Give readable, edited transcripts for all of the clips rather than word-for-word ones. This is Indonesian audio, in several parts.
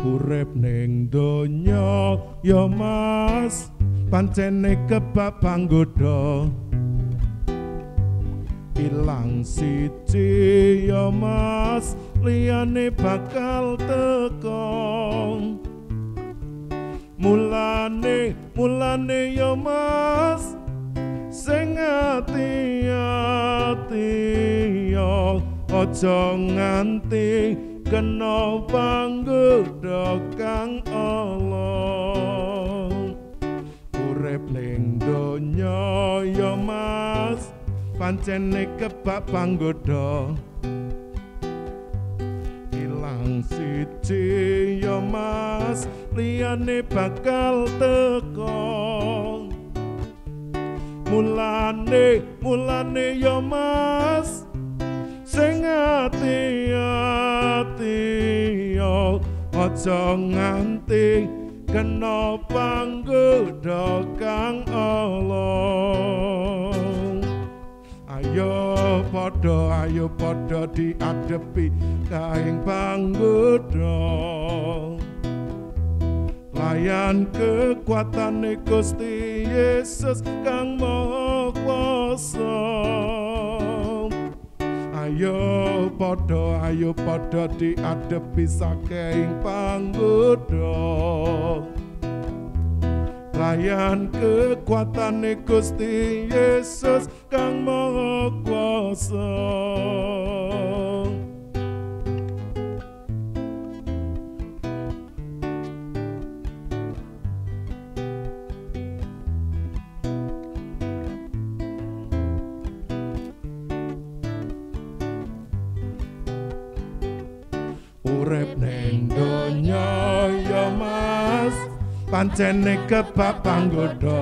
urip ning donya ya Mas pancene kebak panggoda ilang siji ya Mas liyane bakal teko mulane ya Mas sing ati-ati ya aja nganti kena panggoda kang Allah urip ning donya ya Mas pancene kebak panggoda ilang siji ya Mas liyane bakal teko mulane ya Mas sing ati-ati ya aja nganti kena panggoda kang Allah ayo padha diadepi kaing panggoda layan kekuatane Gusti Yesus kang Maha Kuwasa ayo padha diadepi saking panggoda layan kekuatane Gusti Yesus kang Maha Kuwasa urip ning donya ya Mas pancene kebak panggoda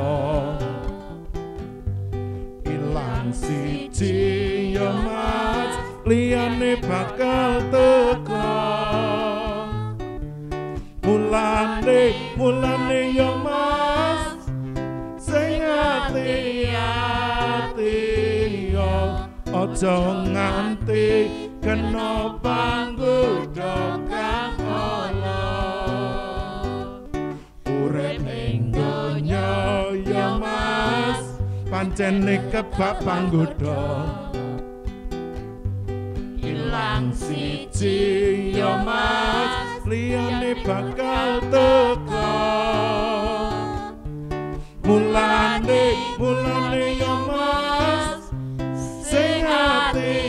ilang siji ya Mas liyane bakal teko mulane ya Mas sing ati-ati ya aja nganti kena panggoda kang Allah urip ning donya ya Mas pancene kebak panggoda ilang siji ya Mas liyane bakal teko mulane ya Mas sing ati-ati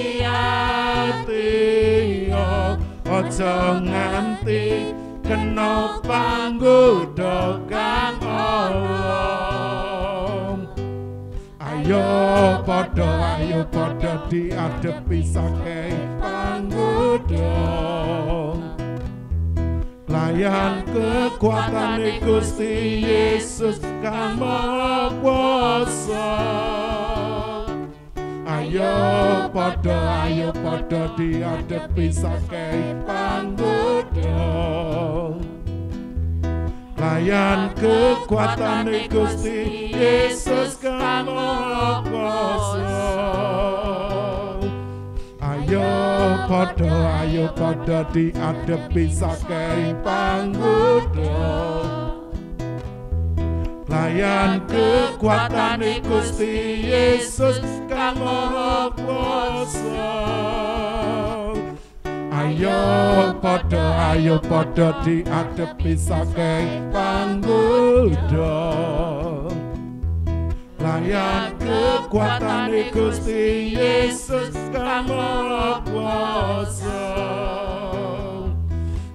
ya aja nganti kena panggoda kang Allah ayo padha diadepi saking panggoda layan kekuatane Gusti Yesus kang Maha Kuwasa ayo padha diadepi saking panggoda layan kekuatane Gusti Yesus kang Maha Kuwasa ayo padha diadepi saking panggoda layan kekuatane Gusti Yesus kang Maha Kuwasa ayo padha diadepi saking panggoda layan kekuatane Gusti Yesus kang Maha Kuwasa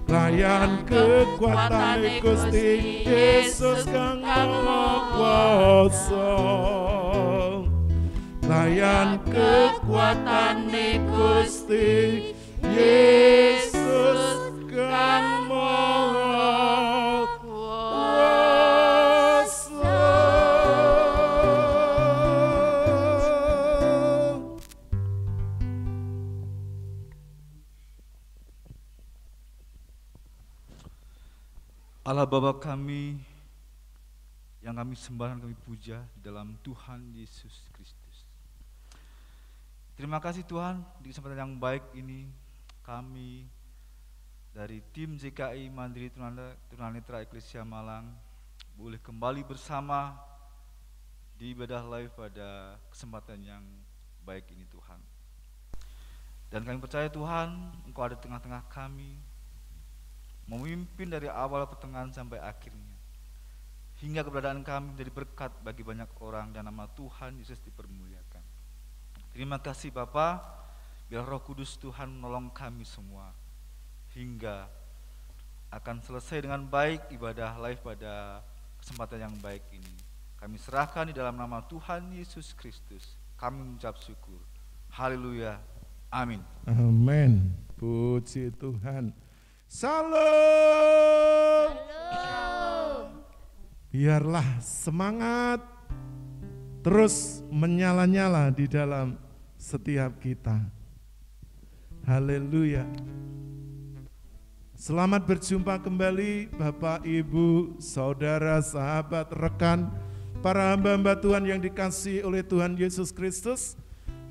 layan kekuatane Gusti Yesus kang Maha Kuwasa layan kekuatane Gusti Yesus kang Maha Kuwasa Allah Bapa kami yang kami sembah dan kami puja di dalam Tuhan Yesus Kristus. Terima kasih Tuhan di kesempatan yang baik ini kami dari tim JKI Mandiri Tunanetra Eklesia Malang boleh kembali bersama di ibadah live pada kesempatan yang baik ini Tuhan. Dan kami percaya Tuhan, Engkau ada di tengah-tengah kami, memimpin dari awal pertengahan sampai akhirnya, hingga keberadaan kami menjadi berkat bagi banyak orang dan nama Tuhan Yesus dipermuliakan. Terima kasih Bapa, biar Roh Kudus Tuhan menolong kami semua hingga akan selesai dengan baik ibadah live pada kesempatan yang baik ini. Kami serahkan di dalam nama Tuhan Yesus Kristus. Kami mengucap syukur. Haleluya. Amin. Amin. Puji Tuhan. Salam. Biarlah semangat terus menyala-nyala di dalam setiap kita. Haleluya. Selamat berjumpa kembali Bapak, Ibu, Saudara, sahabat, rekan, para hamba-hamba Tuhan yang dikasihi oleh Tuhan Yesus Kristus,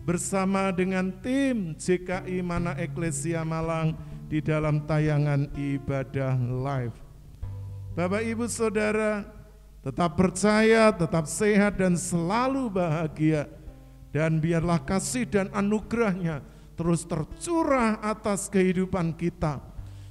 bersama dengan tim JKI Mana Eklesia Malang di dalam tayangan ibadah live. Bapak, Ibu, Saudara, tetap percaya, tetap sehat dan selalu bahagia, dan biarlah kasih dan anugerahnya terus tercurah atas kehidupan kita,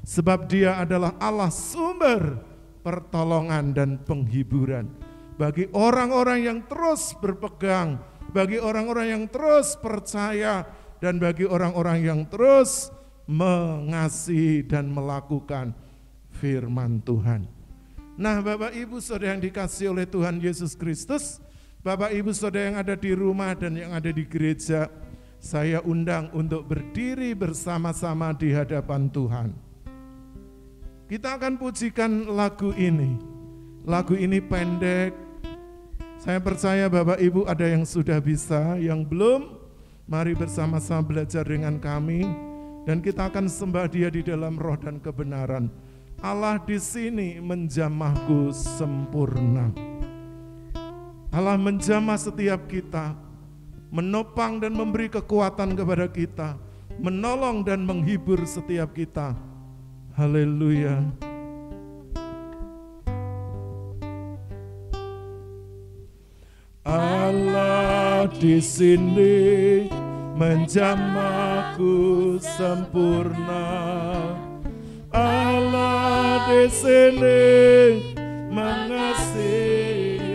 sebab Dia adalah Allah sumber pertolongan dan penghiburan bagi orang-orang yang terus berpegang, bagi orang-orang yang terus percaya, dan bagi orang-orang yang terus mengasihi dan melakukan firman Tuhan. Nah, Bapak Ibu Saudara yang dikasihi oleh Tuhan Yesus Kristus, Bapak Ibu Saudara yang ada di rumah dan yang ada di gereja, saya undang untuk berdiri bersama-sama di hadapan Tuhan. Kita akan pujikan lagu ini. Lagu ini pendek. Saya percaya Bapak Ibu ada yang sudah bisa, yang belum, mari bersama-sama belajar dengan kami. Dan kita akan sembah Dia di dalam roh dan kebenaran. Allah di sini menjamahku sempurna. Allah menjamah setiap kita, menopang dan memberi kekuatan kepada kita, menolong dan menghibur setiap kita. Haleluya. Allah di sini menjamahku sempurna. Allah di sini mengasihi.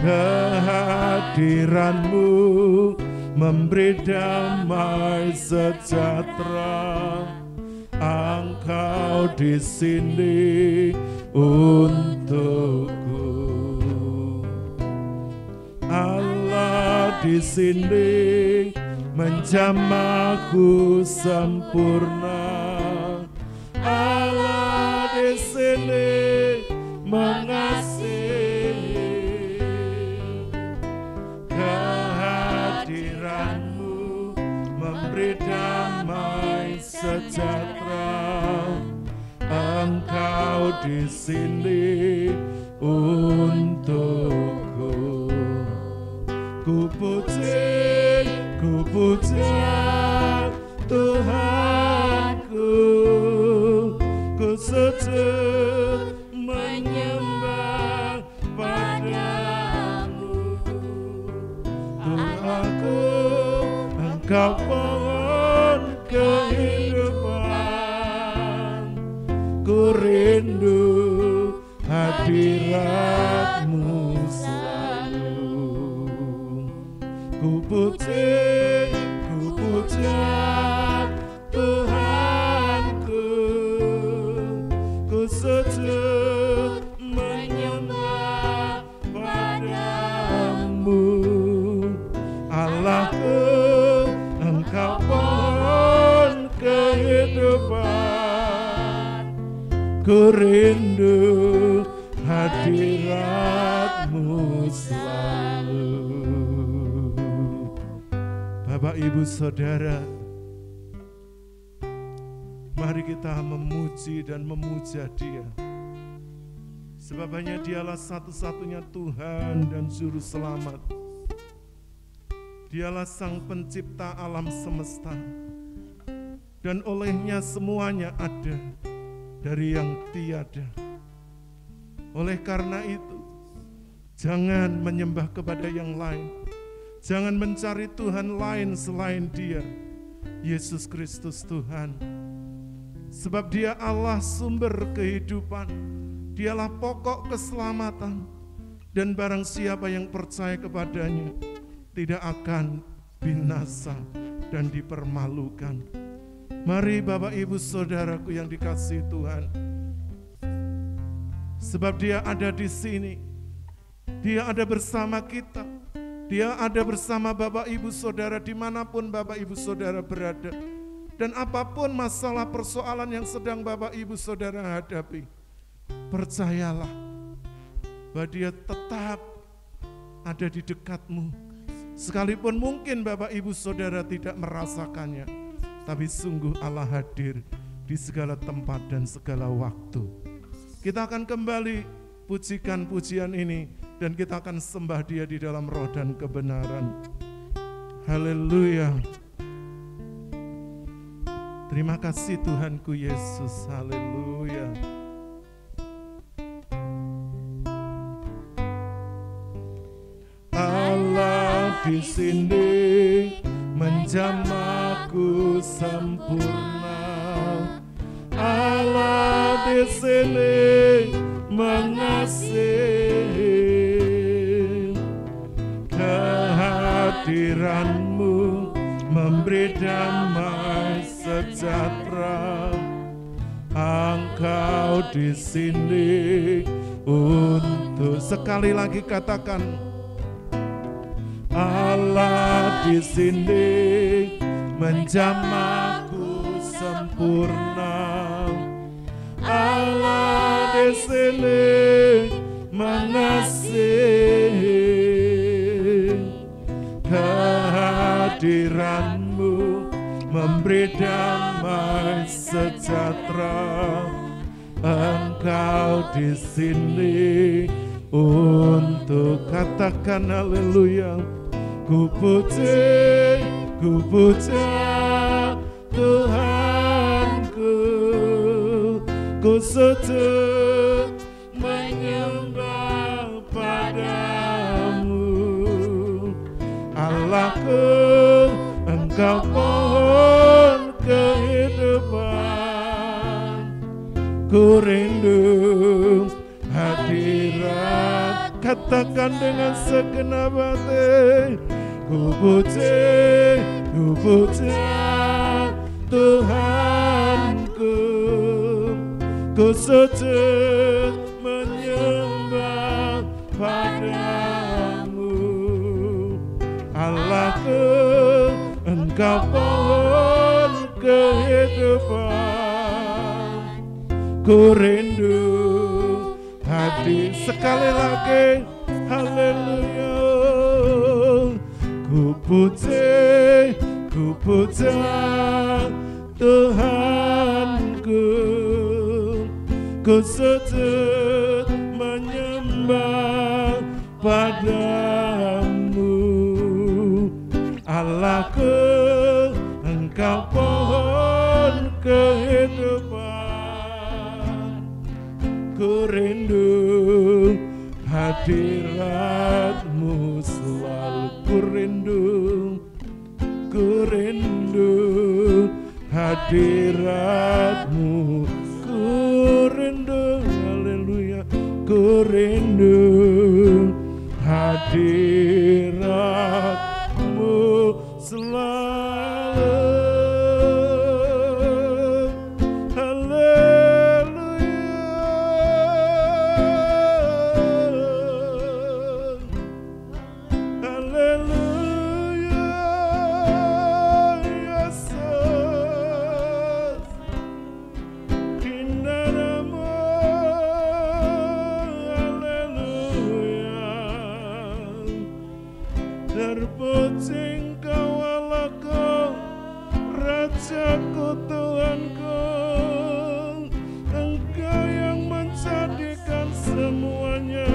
Kehadiran-Mu memberi damai sejahtera. Engkau di sini untukku. Allah di sini menjamahku sempurna. Allah di sini mengasihi. Kehadiran-Mu memberi damai sejahtera. Engkau di sini untukku. Ku puja Tuhanku, ku sujud menyembah padamu. Tuhanku, Engkau pohon kehidupan, ku rindu hadirat-Mu selalu. Ku puja Tuhanku, ku sujud menyembah padamu. Allahku, Engkau pohon kehidupan, ku rindu hadirat-Mu selalu. Bapak, Ibu, Saudara, mari kita memuji dan memuja Dia, sebab hanya Dialah satu-satunya Tuhan dan Juru Selamat. Dialah Sang Pencipta alam semesta. dan olehnya semuanya ada, dari yang tiada. Oleh karena itu, jangan menyembah kepada yang lain. Jangan mencari Tuhan lain selain Dia, Yesus Kristus Tuhan. Sebab Dia Allah sumber kehidupan, Dialah pokok keselamatan, dan barang siapa yang percaya kepadanya tidak akan binasa dan dipermalukan. Mari Bapak Ibu Saudaraku yang dikasihi Tuhan, sebab Dia ada di sini, Dia ada bersama kita, Dia ada bersama Bapak Ibu Saudara dimanapun Bapak Ibu Saudara berada. Dan apapun masalah persoalan yang sedang Bapak Ibu Saudara hadapi, percayalah bahwa Dia tetap ada di dekatmu. Sekalipun mungkin Bapak Ibu Saudara tidak merasakannya, tapi sungguh Allah hadir di segala tempat dan segala waktu. Kita akan kembali pujikan pujian ini dan kita akan sembah Dia di dalam roh dan kebenaran. Haleluya. Terima kasih Tuhanku Yesus. Haleluya. Allah di sini menjamahku sempurna. Allah di sini mengasihi. Kehadiranmu memberi damai sejahtera. Engkau di sini untuk, sekali lagi katakan, Allah di sini menjamahku sempurna. Allah di sini mengasihi. Kehadiranmu memberi damai sejahtera. Engkau di sini untuk, katakan haleluya. Ku puja Tuhanku, ku sujud menyembah padamu. Allahku, Engkau pohon kehidupan. Ku rindu hadirat, katakan dengan segenap hati. Ku puja Tuhanku, ku sujud menyembah padamu. Allahku, Engkau pohon kehidupan. Ku rindu hadir, sekali lagi haleluya. Ku puja Tuhanku, ku sujud menyembah padamu. Allahku, Engkau pohon kehidupan. Ku rindu hadiratmu selalu. Ku rindu hadiratmu. Ku rindu, haleluya. Ku rindu hadiratmu selalu. Terpuji Engkau Allahku, Rajaku Tuhanku. Engkau yang menjadikan semuanya,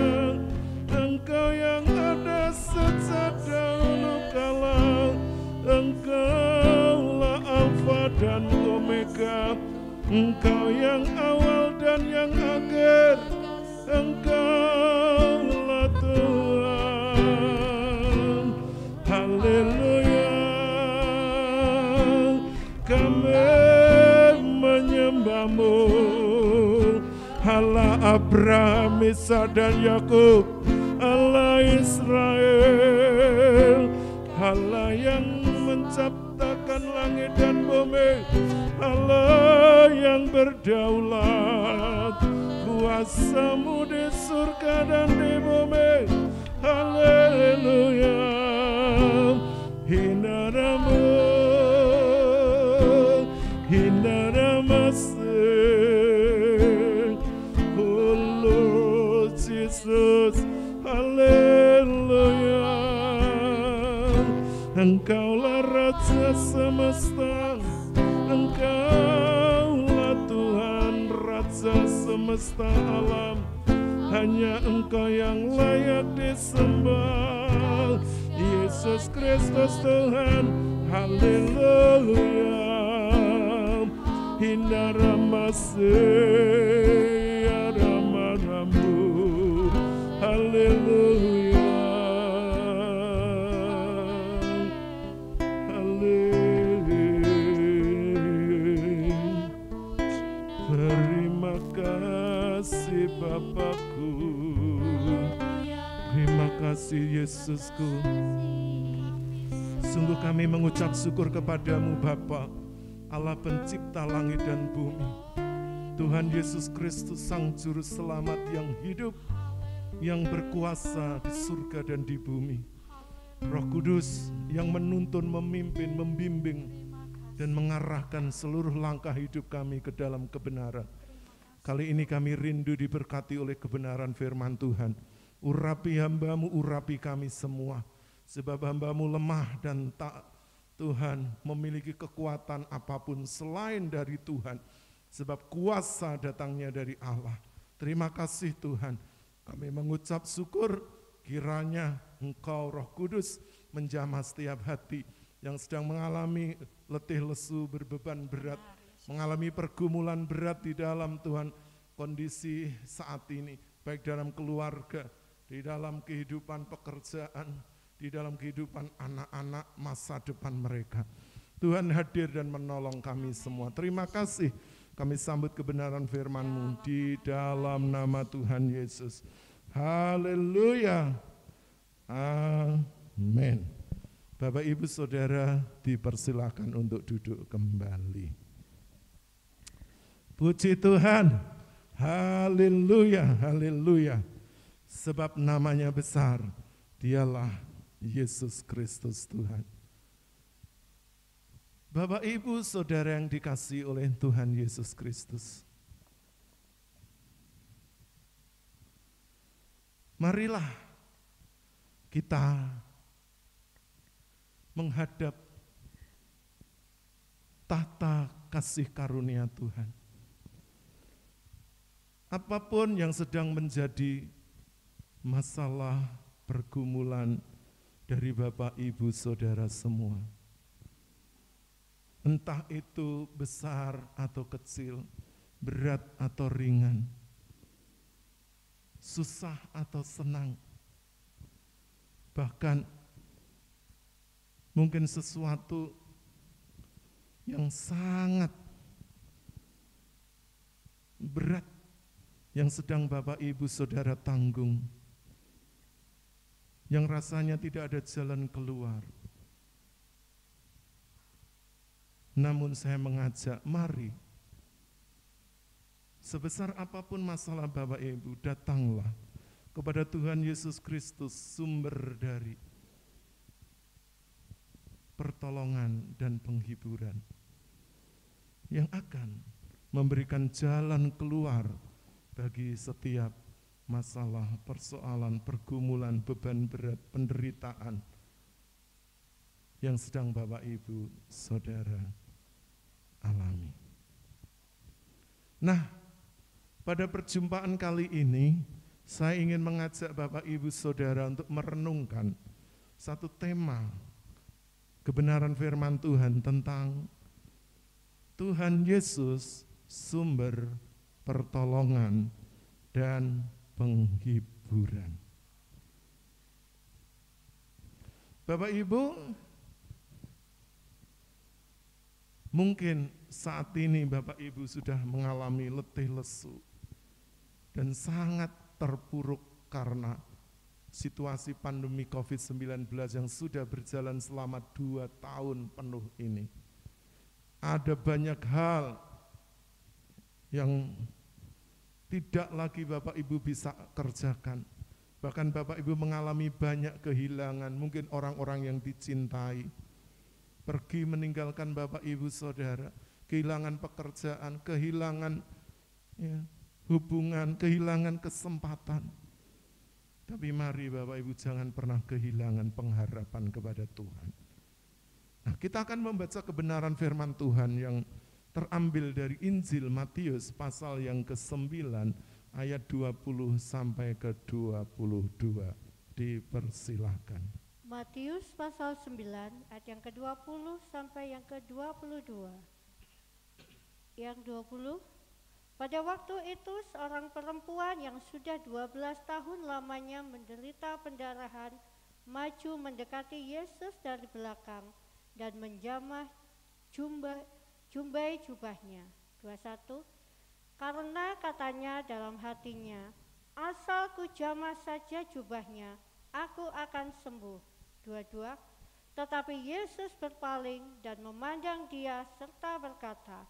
Engkau yang ada sejak dahulu kala. Engkaulah Alfa dan Omega. Omega, Engkau yang awal dan yang akhir, Engkaulah Tuhan. Haleluya, kami menyembah-Mu, Allah Abraham, Ishak dan Yakub, Allah Israel, Allah yang menciptakan langit dan bumi, Allah yang berdaulat, kuasa-Mu di surga dan di bumi. Haleluya, Hinaramu, Hinaramase, oh Lord Jesus, haleluya. Engkaulah Raja semesta, Engkaulah Tuhan Raja semesta alam, hanya Engkau yang layak disembah, Yesus Kristus Tuhan. Haleluya, Hinaramase, Yaramaramu, haleluya. Terima kasih Bapakku, terima kasih Yesusku. Sungguh kami mengucap syukur kepadamu Bapa, Allah pencipta langit dan bumi, Tuhan Yesus Kristus Sang Juru Selamat yang hidup, yang berkuasa di surga dan di bumi. Roh Kudus yang menuntun, memimpin, membimbing, dan mengarahkan seluruh langkah hidup kami ke dalam kebenaran. Kali ini kami rindu diberkati oleh kebenaran firman Tuhan. Urapi hamba-Mu, urapi kami semua. Sebab hamba-Mu lemah dan tak Tuhan memiliki kekuatan apapun selain dari Tuhan. Sebab kuasa datangnya dari Allah. Terima kasih Tuhan. Kami mengucap syukur kiranya Engkau Roh Kudus menjamah setiap hati yang sedang mengalami letih lesu, berbeban berat, mengalami pergumulan berat di dalam Tuhan kondisi saat ini, baik dalam keluarga, di dalam kehidupan pekerjaan, di dalam kehidupan anak-anak, masa depan mereka. Tuhan hadir dan menolong kami semua. Terima kasih, kami sambut kebenaran firman-Mu di dalam nama Tuhan Yesus. Haleluya, amin. Bapak Ibu Saudara dipersilakan untuk duduk kembali. Puji Tuhan, haleluya, haleluya. Sebab namanya besar, Dialah Yesus Kristus Tuhan. Bapak Ibu Saudara yang dikasihi oleh Tuhan Yesus Kristus, marilah kita menghadap tahta kasih karunia Tuhan. Apapun yang sedang menjadi masalah, pergumulan dari Bapak Ibu Saudara semua, entah itu besar atau kecil, berat atau ringan, susah atau senang, bahkan mungkin sesuatu yang sangat berat yang sedang Bapak Ibu Saudara tanggung, yang rasanya tidak ada jalan keluar. Namun saya mengajak, mari, sebesar apapun masalah Bapak Ibu, datanglah kepada Tuhan Yesus Kristus, sumber dari pertolongan dan penghiburan, yang akan memberikan jalan keluar bagi setiap masalah, persoalan, pergumulan, beban berat, penderitaan yang sedang Bapak Ibu Saudara alami. Nah, pada perjumpaan kali ini saya ingin mengajak Bapak Ibu Saudara untuk merenungkan satu tema kebenaran firman Tuhan tentang Tuhan Yesus sumber pertolongan dan penghiburan. Bapak Ibu, mungkin saat ini Bapak Ibu sudah mengalami letih lesu dan sangat terpuruk karena situasi pandemi COVID-19 yang sudah berjalan selama 2 tahun penuh ini. Ada banyak hal yang tidak lagi Bapak Ibu bisa kerjakan. Bahkan Bapak Ibu mengalami banyak kehilangan, mungkin orang-orang yang dicintai, pergi meninggalkan Bapak Ibu Saudara, kehilangan pekerjaan, kehilangan hubungan, kehilangan kesempatan. Tapi mari Bapak Ibu jangan pernah kehilangan pengharapan kepada Tuhan. Nah, kita akan membaca kebenaran firman Tuhan yang terambil dari Injil Matius pasal yang ke-9 ayat 20 sampai ke 22. Dipersilahkan. Matius pasal 9 ayat yang ke-20 sampai yang ke-22. Yang 20, pada waktu itu seorang perempuan yang sudah 12 tahun lamanya menderita pendarahan maju mendekati Yesus dari belakang dan menjamah jumbai jubahnya. 21, karena katanya dalam hatinya, asal ku jamah saja jubahnya, aku akan sembuh. 22, tetapi Yesus berpaling dan memandang dia serta berkata,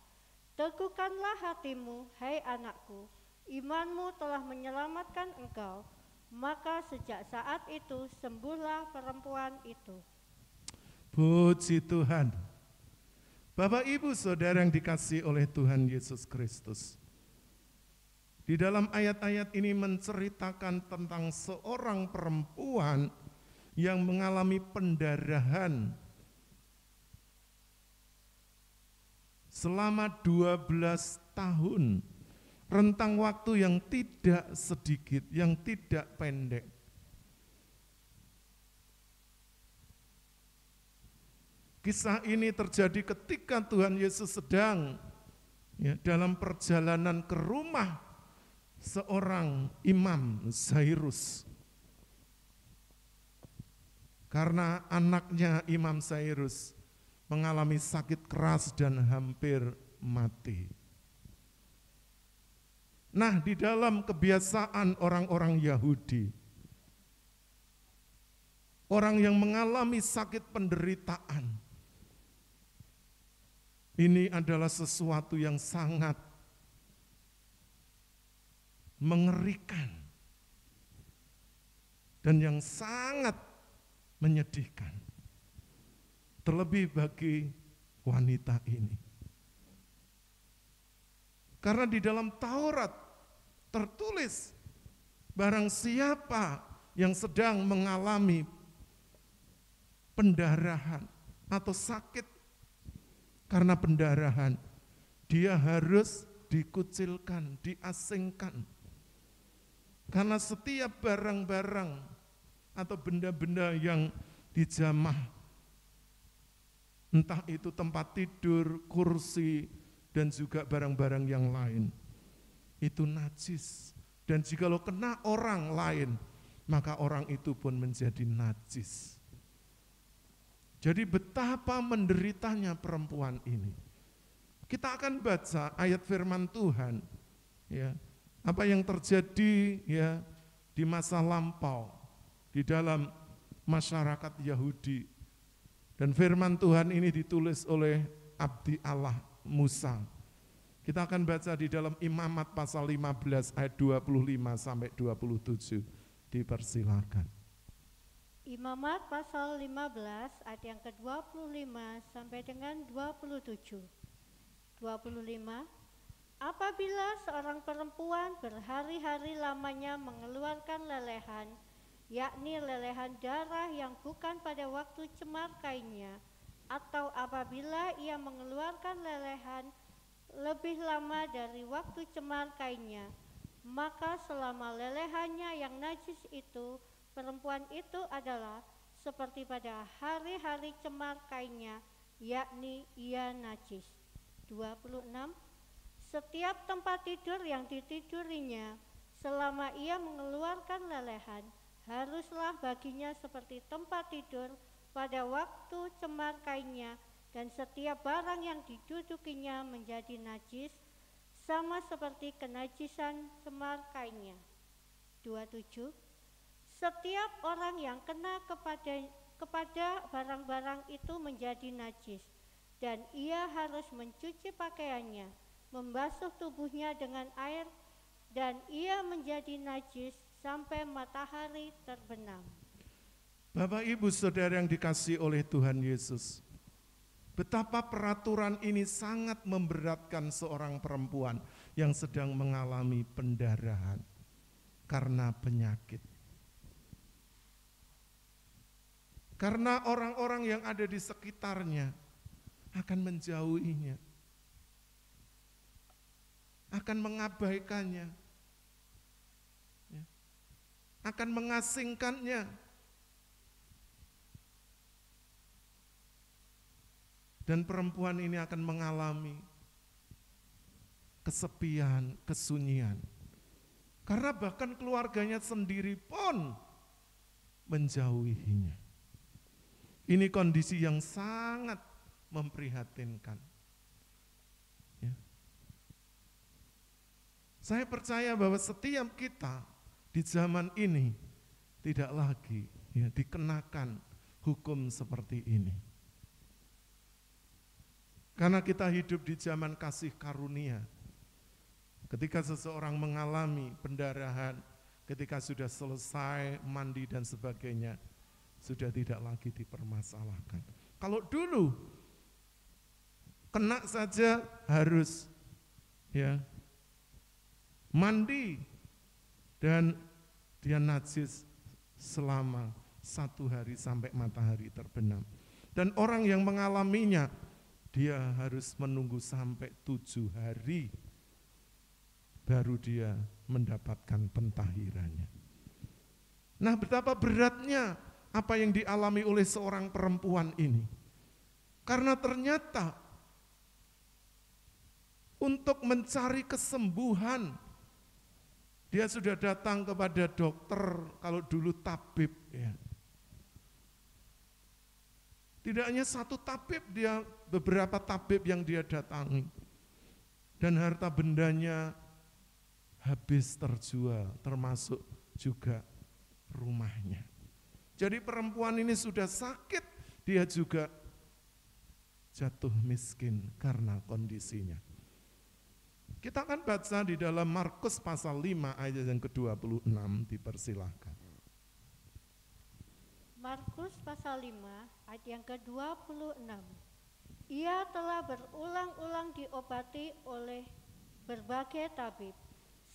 teguhkanlah hatimu, hai anakku, imanmu telah menyelamatkan engkau. Maka sejak saat itu sembuhlah perempuan itu. Puji Tuhan. Bapak Ibu Saudara yang dikasihi oleh Tuhan Yesus Kristus, di dalam ayat-ayat ini menceritakan tentang seorang perempuan yang mengalami pendarahan selama 12 tahun, rentang waktu yang tidak sedikit, yang tidak pendek. Kisah ini terjadi ketika Tuhan Yesus sedang dalam perjalanan ke rumah seorang imam Zairus. Karena anaknya Imam Zairus mengalami sakit keras dan hampir mati. Nah, di dalam kebiasaan orang-orang Yahudi, orang yang mengalami sakit penderitaan, ini adalah sesuatu yang sangat mengerikan dan yang sangat menyedihkan. Terlebih bagi wanita ini. Karena di dalam Taurat tertulis, barang siapa yang sedang mengalami pendarahan atau sakit karena pendarahan, dia harus dikucilkan, diasingkan. Karena setiap barang-barang atau benda-benda yang dijamah, entah itu tempat tidur, kursi, dan juga barang-barang yang lain, itu najis. Dan jikalau kena orang lain, maka orang itu pun menjadi najis. Jadi betapa menderitanya perempuan ini. Kita akan baca ayat firman Tuhan, ya, apa yang terjadi ya di masa lampau di dalam masyarakat Yahudi. Dan firman Tuhan ini ditulis oleh abdi Allah Musa. Kita akan baca di dalam Imamat pasal 15 ayat 25 sampai 27. Dipersilakan. Imamat pasal 15 ayat yang ke-25 sampai dengan 27. 25, apabila seorang perempuan berhari-hari lamanya mengeluarkan lelehan, yakni lelehan darah yang bukan pada waktu cemar kainnya, atau apabila ia mengeluarkan lelehan lebih lama dari waktu cemar kainnya, maka selama lelehannya yang najis itu, perempuan itu adalah seperti pada hari-hari cemar kainnya, yakni ia najis. 26. Setiap tempat tidur yang ditidurinya selama ia mengeluarkan lelehan haruslah baginya seperti tempat tidur pada waktu cemar kainnya, dan setiap barang yang didudukinya menjadi najis sama seperti kenajisan cemar kainnya. 27. Setiap orang yang kena kepada barang-barang itu menjadi najis, dan ia harus mencuci pakaiannya, membasuh tubuhnya dengan air, dan ia menjadi najis sampai matahari terbenam. Bapak Ibu Saudara yang dikasihi oleh Tuhan Yesus, betapa peraturan ini sangat memberatkan seorang perempuan yang sedang mengalami pendarahan karena penyakit. Karena orang-orang yang ada di sekitarnya akan menjauhinya, akan mengabaikannya, akan mengasingkannya. Dan perempuan ini akan mengalami kesepian, kesunyian. Karena bahkan keluarganya sendiri pun menjauhinya. Ini kondisi yang sangat memprihatinkan. Ya. Saya percaya bahwa setiap kita di zaman ini tidak lagi dikenakan hukum seperti ini. Karena kita hidup di zaman kasih karunia. Ketika seseorang mengalami pendarahan, ketika sudah selesai mandi dan sebagainya, sudah tidak lagi dipermasalahkan. Kalau dulu kena saja harus mandi dan dia najis selama 1 hari sampai matahari terbenam. Dan orang yang mengalaminya, dia harus menunggu sampai 7 hari baru dia mendapatkan pentahirannya. Nah, betapa beratnya apa yang dialami oleh seorang perempuan ini. Karena ternyata untuk mencari kesembuhan, dia sudah datang kepada dokter, kalau dulu tabib ya. Tidak hanya satu tabib, dia beberapa tabib yang dia datangi. Dan harta bendanya habis terjual, termasuk juga rumahnya. Jadi perempuan ini sudah sakit, dia juga jatuh miskin karena kondisinya. Kita akan baca di dalam Markus pasal 5 ayat yang ke-26, dipersilahkan. Markus pasal 5 ayat yang ke-26. Ia telah berulang-ulang diobati oleh berbagai tabib,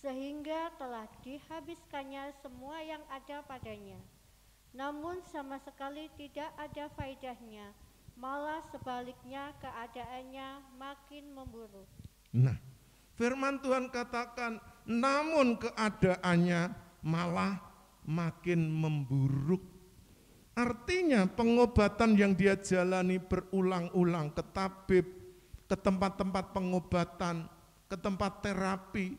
sehingga telah dihabiskannya semua yang ada padanya. Namun sama sekali tidak ada faedahnya, malah sebaliknya keadaannya makin memburuk. Nah, firman Tuhan katakan, namun keadaannya malah makin memburuk. Artinya pengobatan yang dia jalani berulang-ulang ke tabib, ke tempat-tempat pengobatan, ke tempat terapi.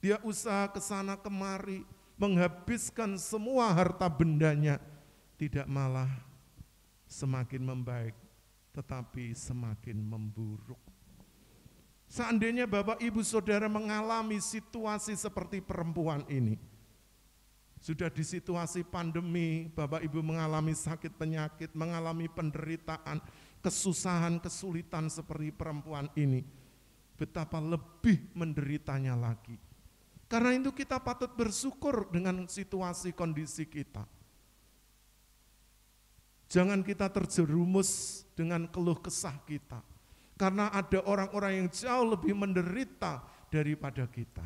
Dia usaha ke sana kemari, menghabiskan semua harta bendanya, tidak malah semakin membaik, tetapi semakin memburuk. Seandainya Bapak Ibu Saudara mengalami situasi seperti perempuan ini, sudah di situasi pandemi, Bapak Ibu mengalami sakit penyakit, mengalami penderitaan, kesusahan, kesulitan seperti perempuan ini, betapa lebih menderitanya lagi. Karena itu kita patut bersyukur dengan situasi kondisi kita. Jangan kita terjerumus dengan keluh kesah kita. Karena ada orang-orang yang jauh lebih menderita daripada kita.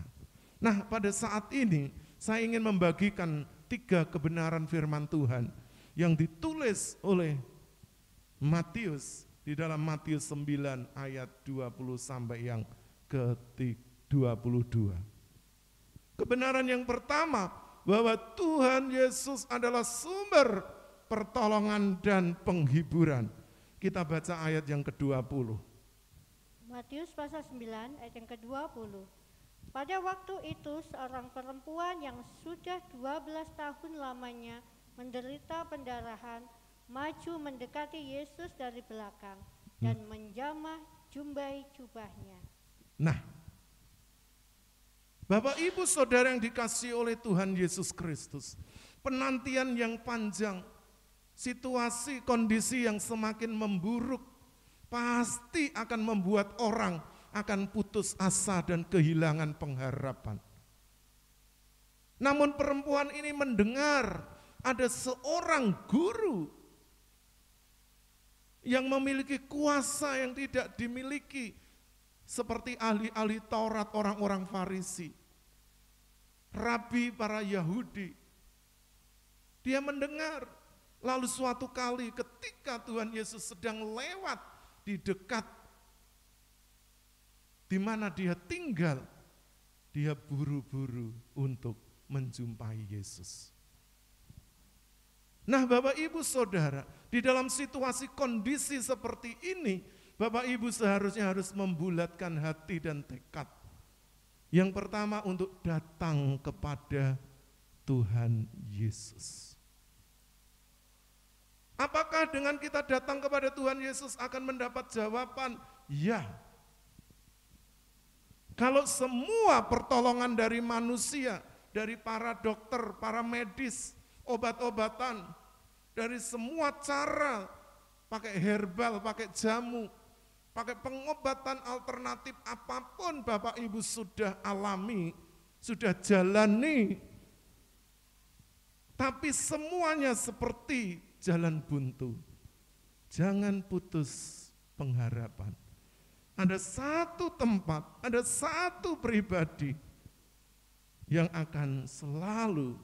Nah, pada saat ini saya ingin membagikan 3 kebenaran firman Tuhan yang ditulis oleh Matius di dalam Matius 9 ayat 20 sampai yang ke-22. Kebenaran yang pertama, bahwa Tuhan Yesus adalah sumber pertolongan dan penghiburan. Kita baca ayat yang ke-20. Matius pasal 9 ayat yang ke-20. Pada waktu itu seorang perempuan yang sudah 12 tahun lamanya menderita pendarahan maju mendekati Yesus dari belakang dan menjamah jumbai jubahnya. Nah, Bapak Ibu Saudara yang dikasihi oleh Tuhan Yesus Kristus, penantian yang panjang, situasi kondisi yang semakin memburuk, pasti akan membuat orang akan putus asa dan kehilangan pengharapan. Namun perempuan ini mendengar ada seorang guru yang memiliki kuasa yang tidak dimiliki seperti ahli-ahli Taurat, orang-orang Farisi, rabi para Yahudi. Dia mendengar, lalu suatu kali ketika Tuhan Yesus sedang lewat di dekat di mana dia tinggal, dia buru-buru untuk menjumpai Yesus. Nah, Bapak Ibu Saudara, di dalam situasi kondisi seperti ini, Bapak Ibu seharusnya harus membulatkan hati dan tekad. Yang pertama untuk datang kepada Tuhan Yesus. Apakah dengan kita datang kepada Tuhan Yesus akan mendapat jawaban? Ya. Kalau semua pertolongan dari manusia, dari para dokter, para medis, obat-obatan, dari semua cara, pakai herbal, pakai jamu, pakai pengobatan alternatif apapun Bapak Ibu sudah alami, sudah jalani, tapi semuanya seperti jalan buntu. Jangan putus pengharapan. Ada satu tempat, ada satu pribadi yang akan selalu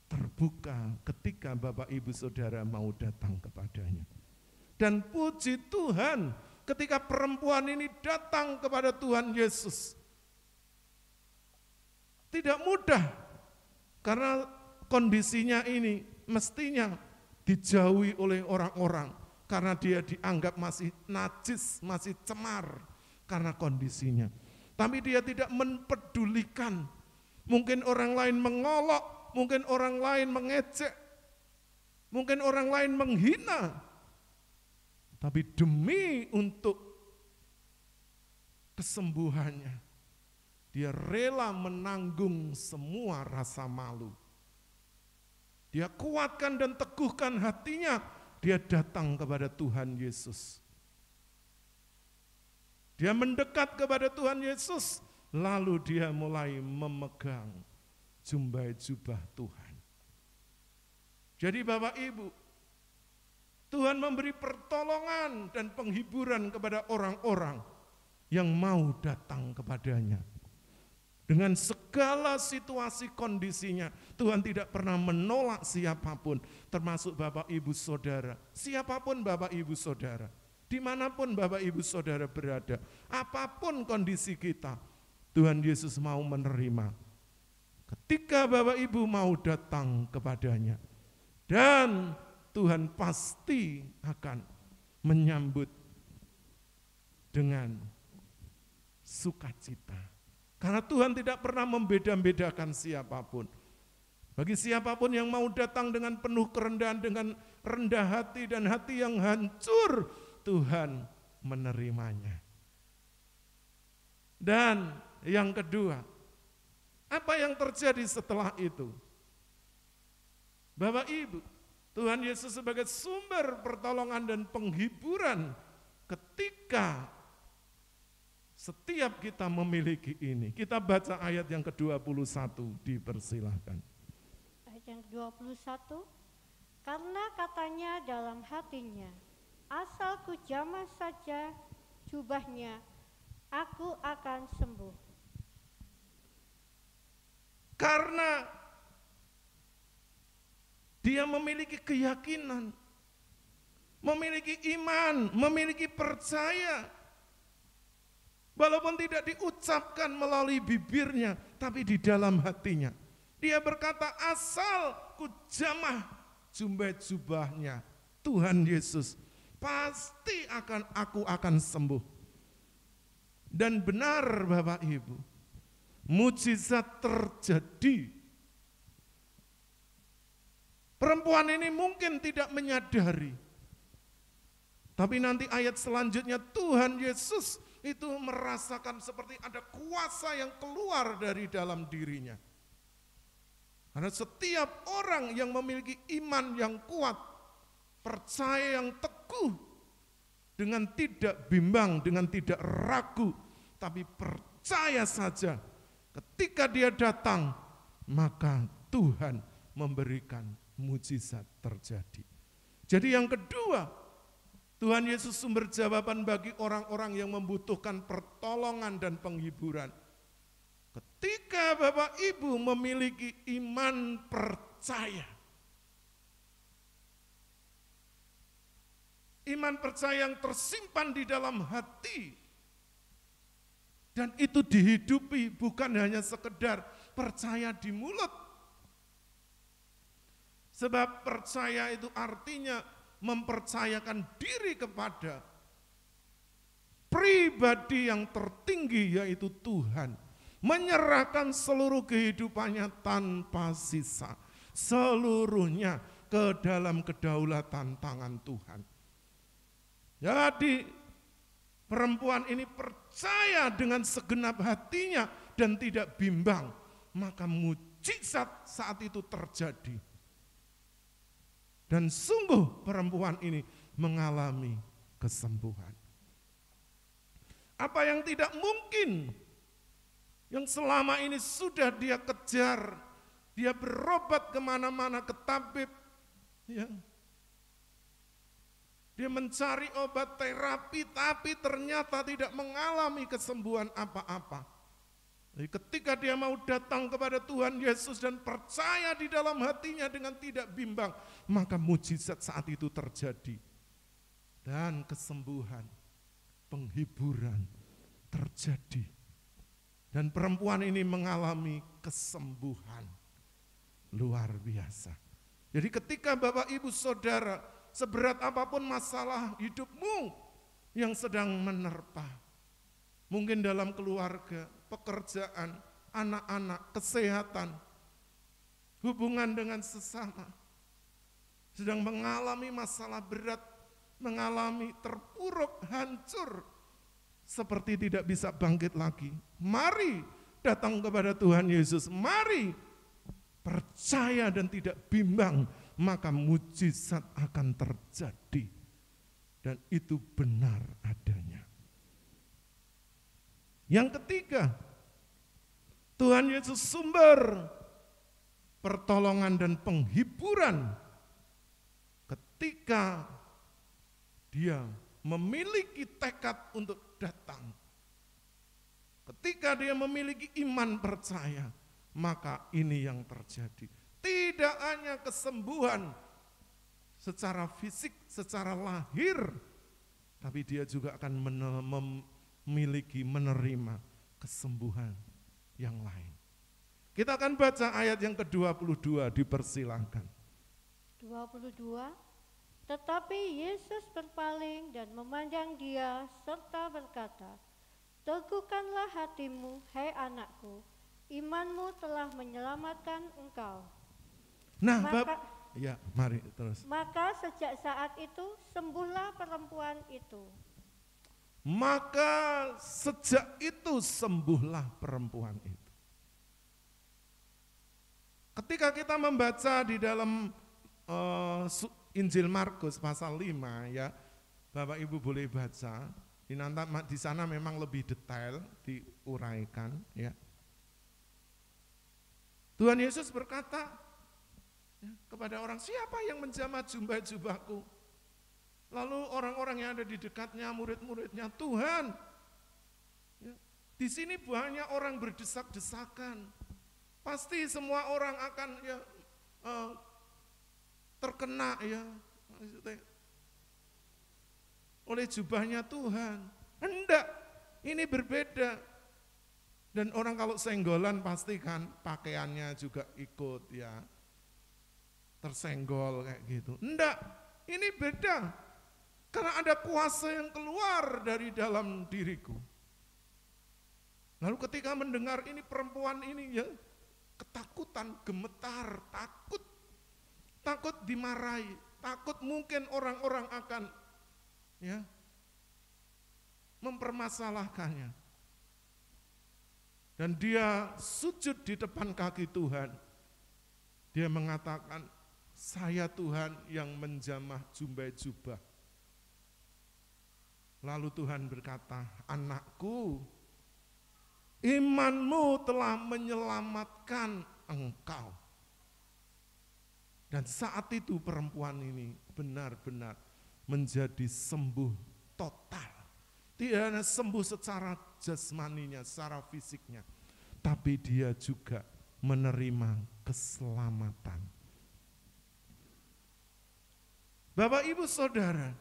terbuka ketika Bapak Ibu Saudara mau datang kepadanya. Dan puji Tuhan, ketika perempuan ini datang kepada Tuhan Yesus, tidak mudah karena kondisinya ini mestinya dijauhi oleh orang-orang karena dia dianggap masih najis, masih cemar karena kondisinya. Tapi dia tidak mempedulikan. Mungkin orang lain mengolok, mungkin orang lain mengejek, mungkin orang lain menghina. Tapi demi untuk kesembuhannya, dia rela menanggung semua rasa malu. Dia kuatkan dan teguhkan hatinya, dia datang kepada Tuhan Yesus. Dia mendekat kepada Tuhan Yesus, lalu dia mulai memegang jumbai jubah Tuhan. Jadi Bapak Ibu, Tuhan memberi pertolongan dan penghiburan kepada orang-orang yang mau datang kepadanya. Dengan segala situasi kondisinya, Tuhan tidak pernah menolak siapapun, termasuk Bapak Ibu Saudara. Siapapun Bapak Ibu Saudara, dimanapun Bapak Ibu Saudara berada, apapun kondisi kita, Tuhan Yesus mau menerima. Ketika Bapak Ibu mau datang kepadanya, dan Tuhan pasti akan menyambut dengan sukacita. Karena Tuhan tidak pernah membeda-bedakan siapapun. Bagi siapapun yang mau datang dengan penuh kerendahan, dengan rendah hati dan hati yang hancur, Tuhan menerimanya. Dan yang kedua, apa yang terjadi setelah itu? Bapak Ibu, Tuhan Yesus sebagai sumber pertolongan dan penghiburan ketika setiap kita memiliki ini. Kita baca ayat yang ke-21, dipersilahkan. Ayat yang ke-21, karena katanya dalam hatinya, asal ku jamah saja jubahnya, aku akan sembuh. Karena dia memiliki keyakinan, memiliki iman, memiliki percaya. Walaupun tidak diucapkan melalui bibirnya, tapi di dalam hatinya. Dia berkata, asal ku jamah jumbai jubahnya, Tuhan Yesus, pasti aku akan sembuh. Dan benar Bapak Ibu, mujizat terjadi. Perempuan ini mungkin tidak menyadari, tapi nanti ayat selanjutnya Tuhan Yesus itu merasakan seperti ada kuasa yang keluar dari dalam dirinya. Karena setiap orang yang memiliki iman yang kuat, percaya yang teguh, dengan tidak bimbang, dengan tidak ragu, tapi percaya saja ketika dia datang, maka Tuhan memberikan mujizat terjadi. Jadi yang kedua, Tuhan Yesus sumber jawaban bagi orang-orang yang membutuhkan pertolongan dan penghiburan. Ketika Bapak Ibu memiliki iman percaya, iman percaya yang tersimpan di dalam hati, dan itu dihidupi, bukan hanya sekedar percaya di mulut. Sebab percaya itu artinya mempercayakan diri kepada pribadi yang tertinggi, yaitu Tuhan. Menyerahkan seluruh kehidupannya tanpa sisa, seluruhnya ke dalam kedaulatan tangan Tuhan. Jadi perempuan ini percaya dengan segenap hatinya dan tidak bimbang, maka mujizat saat itu terjadi. Dan sungguh perempuan ini mengalami kesembuhan. Apa yang tidak mungkin, yang selama ini sudah dia kejar, dia berobat kemana-mana ke tabib, ya. Dia mencari obat terapi, tapi ternyata tidak mengalami kesembuhan apa-apa. Jadi ketika dia mau datang kepada Tuhan Yesus dan percaya di dalam hatinya dengan tidak bimbang, maka mujizat saat itu terjadi. Dan kesembuhan, penghiburan terjadi. Dan perempuan ini mengalami kesembuhan luar biasa. Jadi ketika Bapak Ibu Saudara, seberat apapun masalah hidupmu yang sedang menerpa, mungkin dalam keluarga, pekerjaan, anak-anak, kesehatan, hubungan dengan sesama, sedang mengalami masalah berat, mengalami terpuruk, hancur, seperti tidak bisa bangkit lagi. Mari datang kepada Tuhan Yesus, mari percaya dan tidak bimbang, maka mujizat akan terjadi. Dan itu benar adanya. Yang ketiga, Tuhan Yesus sumber pertolongan dan penghiburan ketika dia memiliki tekad untuk datang. Ketika dia memiliki iman percaya, maka ini yang terjadi. Tidak hanya kesembuhan secara fisik, secara lahir, tapi dia juga akan menerima kesembuhan yang lain. Kita akan baca ayat yang ke-22, dipersilakan. 22. Tetapi Yesus berpaling dan memandang dia serta berkata, "Teguhkanlah hatimu, hai anakku, imanmu telah menyelamatkan engkau." Nah, mari terus. Maka sejak saat itu sembuhlah perempuan itu. Maka sejak itu sembuhlah perempuan itu. Ketika kita membaca di dalam Injil Markus pasal 5, ya, Bapak Ibu boleh baca. Di sana memang lebih detail diuraikan, ya. Tuhan Yesus berkata kepada orang, "Siapa yang menjamah jubah-jubahku?" Lalu orang-orang yang ada di dekatnya, murid-muridnya, "Tuhan." Ya, di sini banyak orang berdesak-desakan. Pasti semua orang akan terkena, ya, oleh jubahnya Tuhan. Hendak, ini berbeda. Dan orang kalau senggolan pasti kan pakaiannya juga ikut, ya, tersenggol kayak gitu. Hendak, ini beda. Karena ada kuasa yang keluar dari dalam diriku. Lalu ketika mendengar ini perempuan ini ya ketakutan, gemetar, takut dimarahi, takut mungkin orang-orang akan ya mempermasalahkannya. Dan dia sujud di depan kaki Tuhan. Dia mengatakan, saya Tuhan yang menjamah jumbai jubah. Lalu Tuhan berkata, anakku, imanmu telah menyelamatkan engkau. Dan saat itu perempuan ini benar-benar menjadi sembuh total. Tidak hanya sembuh secara jasmaninya, secara fisiknya, tapi dia juga menerima keselamatan. Bapak, Ibu, Saudara,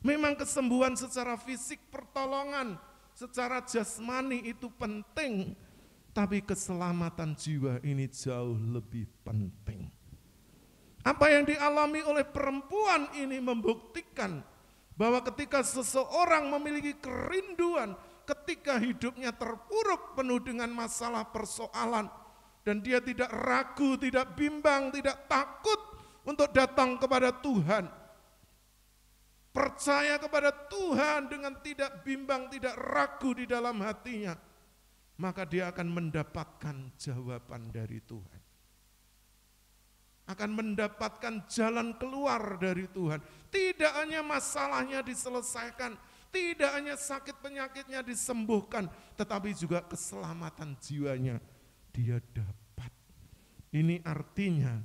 memang kesembuhan secara fisik, pertolongan secara jasmani itu penting, tapi keselamatan jiwa ini jauh lebih penting. Apa yang dialami oleh perempuan ini membuktikan bahwa ketika seseorang memiliki kerinduan, ketika hidupnya terpuruk penuh dengan masalah persoalan, dan dia tidak ragu, tidak bimbang, tidak takut untuk datang kepada Tuhan, percaya kepada Tuhan dengan tidak bimbang, tidak ragu di dalam hatinya, maka dia akan mendapatkan jawaban dari Tuhan. Akan mendapatkan jalan keluar dari Tuhan. Tidak hanya masalahnya diselesaikan, tidak hanya sakit penyakitnya disembuhkan, tetapi juga keselamatan jiwanya dia dapat. Ini artinya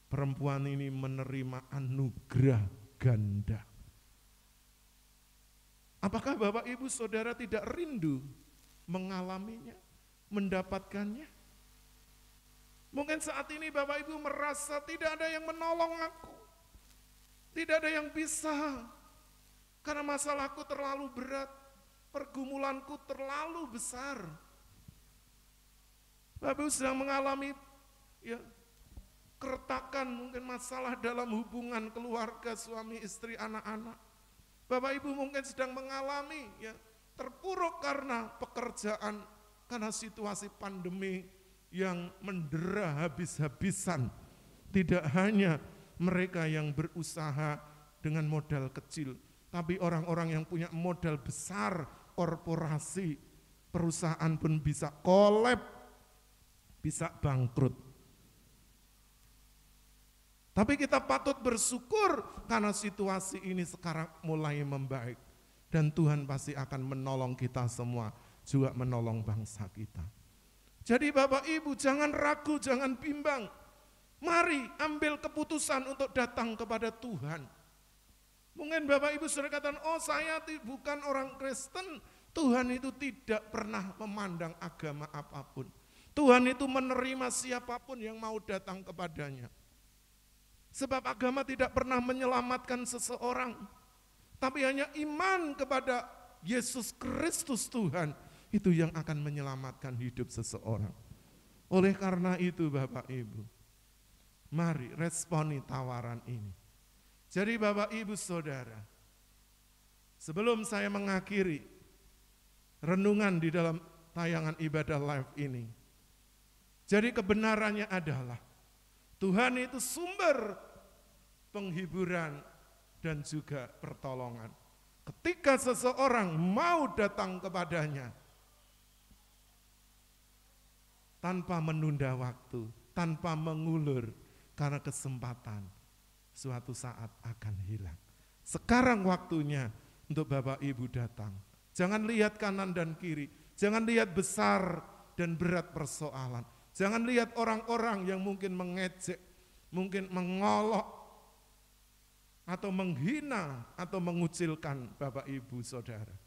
perempuan ini menerima anugerah ganda. Apakah Bapak, Ibu, Saudara tidak rindu mengalaminya, mendapatkannya? Mungkin saat ini Bapak Ibu merasa tidak ada yang menolong aku, tidak ada yang bisa, karena masalahku terlalu berat, pergumulanku terlalu besar. Bapak Ibu sedang mengalami ya keretakan, mungkin masalah dalam hubungan keluarga, suami, istri, anak-anak. Bapak Ibu mungkin sedang mengalami ya terpuruk karena pekerjaan, karena situasi pandemi yang mendera habis-habisan. Tidak hanya mereka yang berusaha dengan modal kecil, tapi orang-orang yang punya modal besar, korporasi, perusahaan pun bisa kolab, bisa bangkrut. Tapi kita patut bersyukur karena situasi ini sekarang mulai membaik. Dan Tuhan pasti akan menolong kita semua, juga menolong bangsa kita. Jadi Bapak Ibu jangan ragu, jangan bimbang. Mari ambil keputusan untuk datang kepada Tuhan. Mungkin Bapak Ibu sudah katakan, oh saya bukan orang Kristen. Tuhan itu tidak pernah memandang agama apapun. Tuhan itu menerima siapapun yang mau datang kepadanya. Sebab agama tidak pernah menyelamatkan seseorang. Tapi hanya iman kepada Yesus Kristus Tuhan, itu yang akan menyelamatkan hidup seseorang. Oleh karena itu Bapak Ibu, mari responi tawaran ini. Jadi Bapak Ibu Saudara, sebelum saya mengakhiri renungan di dalam tayangan ibadah live ini, jadi kebenarannya adalah Tuhan itu sumber penghiburan dan juga pertolongan. Ketika seseorang mau datang kepadanya, tanpa menunda waktu, tanpa mengulur, karena kesempatan suatu saat akan hilang. Sekarang waktunya untuk Bapak Ibu datang. Jangan lihat kanan dan kiri, jangan lihat besar dan berat persoalan. Jangan lihat orang-orang yang mungkin mengejek, mungkin mengolok, atau menghina, atau mengucilkan Bapak Ibu Saudara.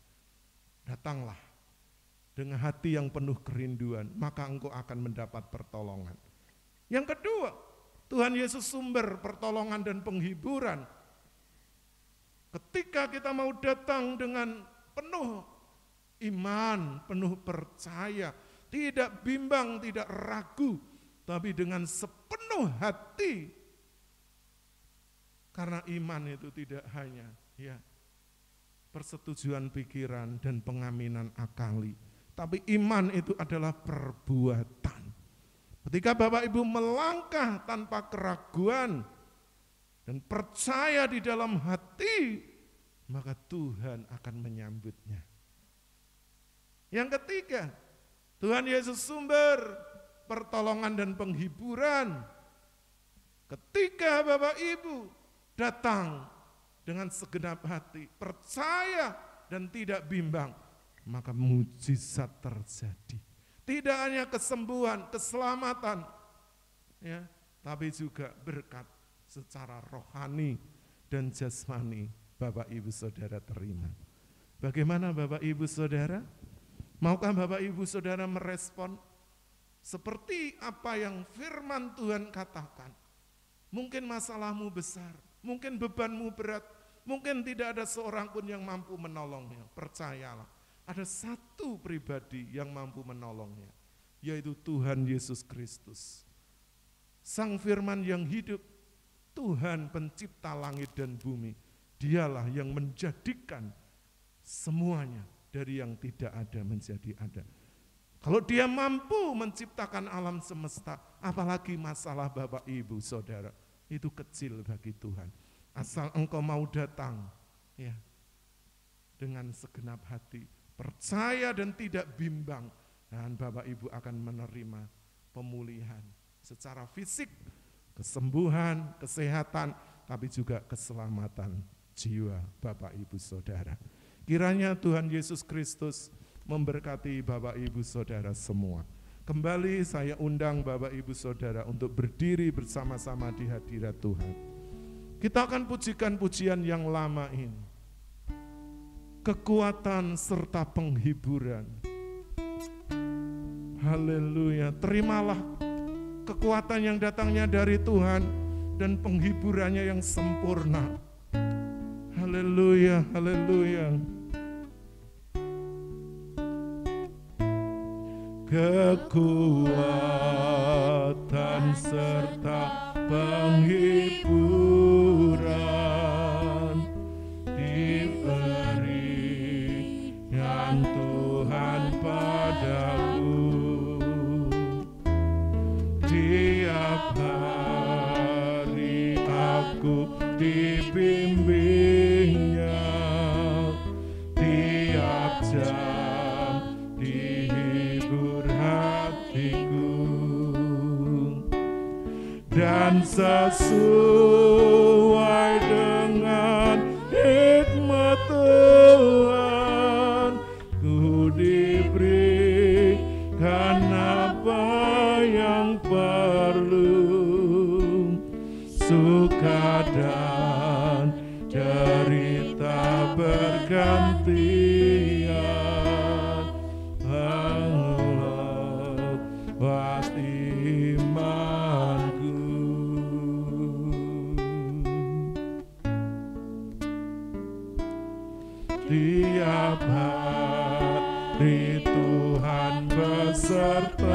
Datanglah dengan hati yang penuh kerinduan, maka engkau akan mendapat pertolongan. Yang kedua, Tuhan Yesus sumber pertolongan dan penghiburan. Ketika kita mau datang dengan penuh iman, penuh percaya, tidak bimbang, tidak ragu, tapi dengan sepenuh hati. Karena iman itu tidak hanya ya persetujuan pikiran dan pengaminan akali, Tapi iman itu adalah perbuatan. Ketika Bapak Ibu melangkah tanpa keraguan dan percaya di dalam hati, maka Tuhan akan menyambutnya. Yang ketiga, Tuhan Yesus sumber pertolongan dan penghiburan. Ketika Bapak Ibu datang dengan segenap hati, percaya dan tidak bimbang, maka mujizat terjadi. Tidak hanya kesembuhan, keselamatan, ya, tapi juga berkat secara rohani dan jasmani Bapak Ibu Saudara terima. Bagaimana Bapak Ibu Saudara? Maukah Bapak Ibu Saudara merespon seperti apa yang firman Tuhan katakan? Mungkin masalahmu besar, mungkin bebanmu berat, mungkin tidak ada seorang pun yang mampu menolongnya. Percayalah, ada satu pribadi yang mampu menolongnya, yaitu Tuhan Yesus Kristus. Sang firman yang hidup, Tuhan pencipta langit dan bumi. Dialah yang menjadikan semuanya dari yang tidak ada menjadi ada. Kalau dia mampu menciptakan alam semesta, apalagi masalah Bapak Ibu Saudara, itu kecil bagi Tuhan. Asal engkau mau datang, ya, dengan segenap hati, percaya dan tidak bimbang, dan Bapak Ibu akan menerima pemulihan secara fisik, kesembuhan, kesehatan, tapi juga keselamatan jiwa Bapak Ibu Saudara. Kiranya Tuhan Yesus Kristus memberkati Bapak Ibu Saudara semua. Kembali saya undang Bapak Ibu Saudara untuk berdiri bersama-sama di hadirat Tuhan. Kita akan pujikan pujian yang lama ini. Kekuatan serta penghiburan. Haleluya. Terimalah kekuatan yang datangnya dari Tuhan dan penghiburannya yang sempurna. Haleluya, haleluya. Kekuatan serta penghiburan diberikan Tuhan padaku. Tiap hari aku dibimbingnya, tiap jam dihibur hatiku, dan sesuai dengan hikmat Tuhan ku diberikan apa yang perlu, suka dan derita bergantian, lewat imanku. Tiap hari Tuhan besertaku,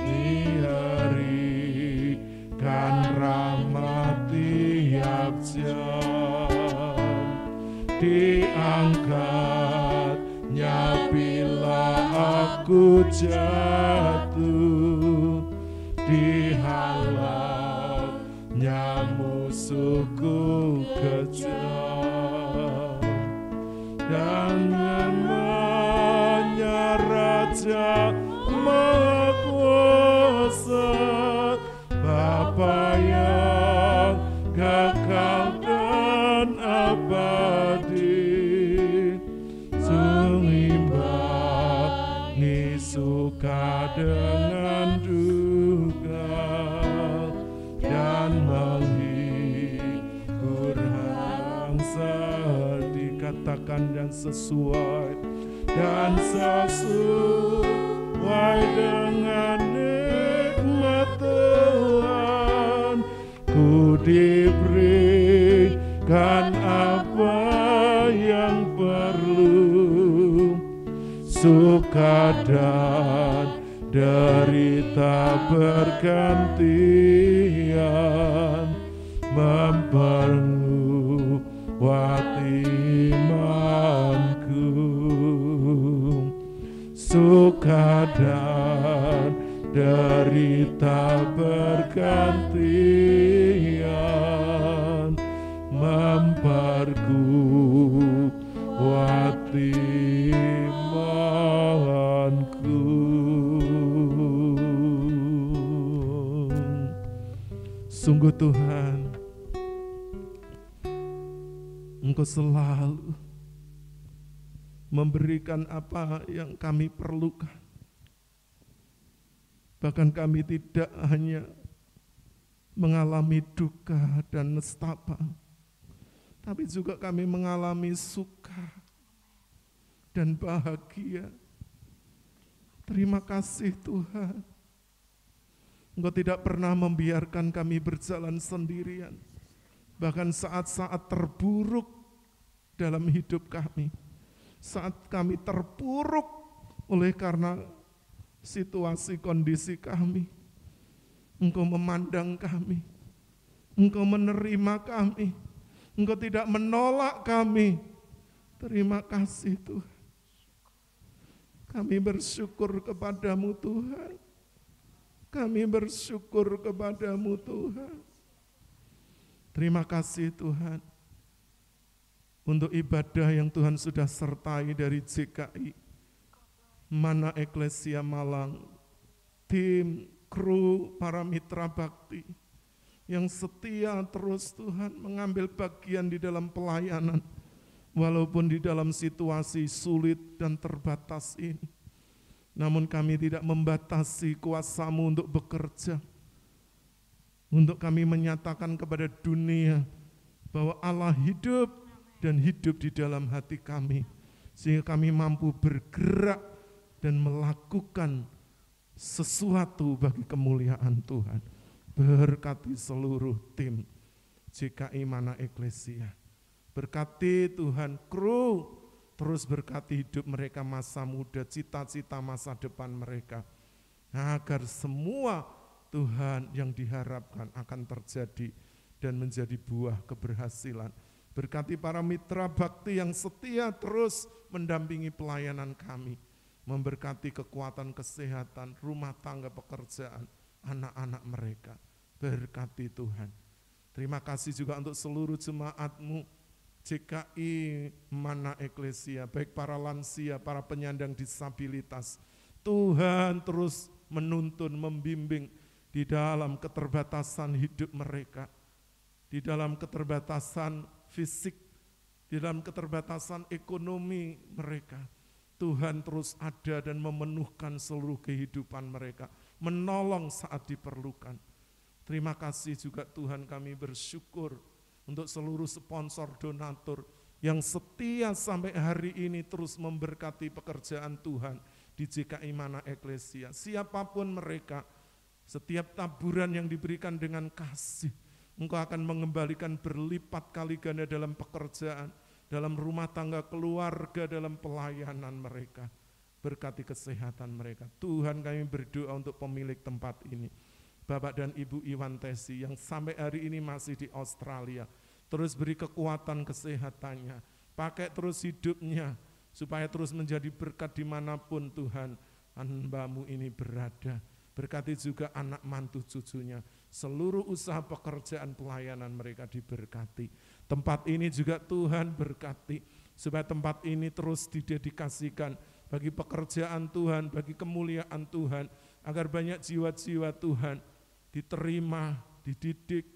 diberikan rahmat tiap jam, diangkatnya bila aku jatuh, dihalaunya musuhku kejam, dan namanya Raja Maha Kuasa, Bapa yang kekal dan abadi, mengimbangi suka dengan duka, dan menghibur yang sedih. Katakan dan sesuai dengan nikmat Tuhan ku diberikan apa yang perlu, suka dan derita bergantian, memperluat imanku. suka dan derita bergantian memperkuati imanku. Sungguh Tuhan, Engkau selalu memberikan apa yang kami perlukan. Bahkan kami tidak hanya mengalami duka dan nestapa, tapi juga kami mengalami suka dan bahagia. Terima kasih Tuhan. Engkau tidak pernah membiarkan kami berjalan sendirian. Bahkan saat-saat terburuk dalam hidup kami, saat kami terpuruk oleh karena situasi kondisi kami, Engkau memandang kami, Engkau menerima kami, Engkau tidak menolak kami. Terima kasih Tuhan. Kami bersyukur kepadamu Tuhan. Kami bersyukur kepadamu Tuhan. Terima kasih Tuhan untuk ibadah yang Tuhan sudah sertai dari JKI, Mana Eklesia Malang, tim, kru, para mitra bakti yang setia terus Tuhan mengambil bagian di dalam pelayanan, walaupun di dalam situasi sulit dan terbatas ini. Namun kami tidak membatasi kuasa-Mu untuk bekerja, untuk kami menyatakan kepada dunia bahwa Allah hidup dan hidup di dalam hati kami, sehingga kami mampu bergerak dan melakukan sesuatu bagi kemuliaan Tuhan. Berkati seluruh tim JKI Mana Eklesia. Berkati Tuhan kru, terus berkati hidup mereka masa muda, cita-cita masa depan mereka. Agar semua Tuhan yang diharapkan akan terjadi dan menjadi buah keberhasilan. Berkati para mitra bakti yang setia terus mendampingi pelayanan kami. Memberkati kekuatan kesehatan, rumah tangga, pekerjaan, anak-anak mereka. Berkati Tuhan. Terima kasih juga untuk seluruh jemaat-Mu, JKI Mana Eklesia, baik para lansia, para penyandang disabilitas. Tuhan terus menuntun, membimbing di dalam keterbatasan hidup mereka, di dalam keterbatasan fisik, di dalam keterbatasan ekonomi mereka. Tuhan terus ada dan memenuhkan seluruh kehidupan mereka, menolong saat diperlukan. Terima kasih juga Tuhan, kami bersyukur untuk seluruh sponsor donatur yang setia sampai hari ini terus memberkati pekerjaan Tuhan di JKI Mana Eklesia. Siapapun mereka, setiap taburan yang diberikan dengan kasih, Engkau akan mengembalikan berlipat kali ganda dalam pekerjaan, dalam rumah tangga, keluarga, dalam pelayanan mereka. Berkati kesehatan mereka. Tuhan, kami berdoa untuk pemilik tempat ini, Bapak dan Ibu Iwan Tesi yang sampai hari ini masih di Australia. Terus beri kekuatan kesehatannya, pakai terus hidupnya, supaya terus menjadi berkat dimanapun Tuhan hamba-Mu ini berada. Berkati juga anak mantu cucunya, seluruh usaha pekerjaan pelayanan mereka diberkati. Tempat ini juga Tuhan berkati, supaya tempat ini terus didedikasikan bagi pekerjaan Tuhan, bagi kemuliaan Tuhan, agar banyak jiwa-jiwa Tuhan diterima, dididik,